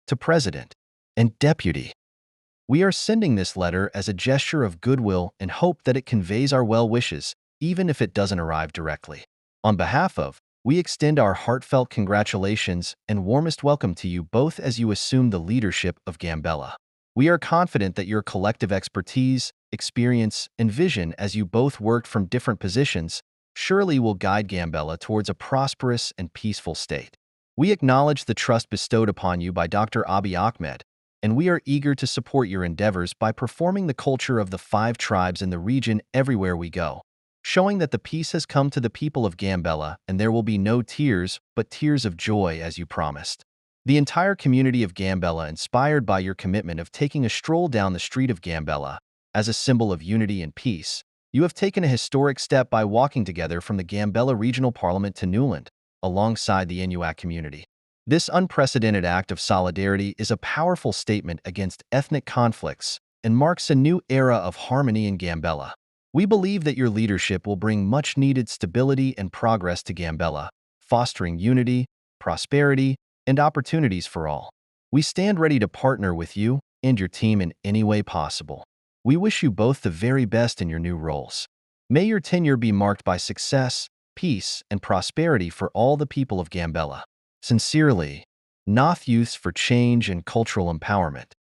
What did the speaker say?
to President and Deputy. We are sending this letter as a gesture of goodwill and hope that it conveys our well wishes, even if it doesn't arrive directly. On behalf of, we extend our heartfelt congratulations and warmest welcome to you both as you assume the leadership of Gambella. We are confident that your collective expertise, experience, and vision as you both worked from different positions surely will guide Gambella towards a prosperous and peaceful state. We acknowledge the trust bestowed upon you by Dr. Abiy Ahmed, and we are eager to support your endeavors by performing the culture of the 5 tribes in the region everywhere we go, showing that the peace has come to the people of Gambella and there will be no tears but tears of joy as you promised. The entire community of Gambella, inspired by your commitment of taking a stroll down the street of Gambella as a symbol of unity and peace, you have taken a historic step by walking together from the Gambella Regional Parliament to Newland, alongside the Inuak community. This unprecedented act of solidarity is a powerful statement against ethnic conflicts and marks a new era of harmony in Gambella. We believe that your leadership will bring much-needed stability and progress to Gambella, fostering unity, prosperity, and opportunities for all. We stand ready to partner with you and your team in any way possible. We wish you both the very best in your new roles. May your tenure be marked by success, peace, and prosperity for all the people of Gambella. Sincerely, Noth Youths for Change and Cultural Empowerment.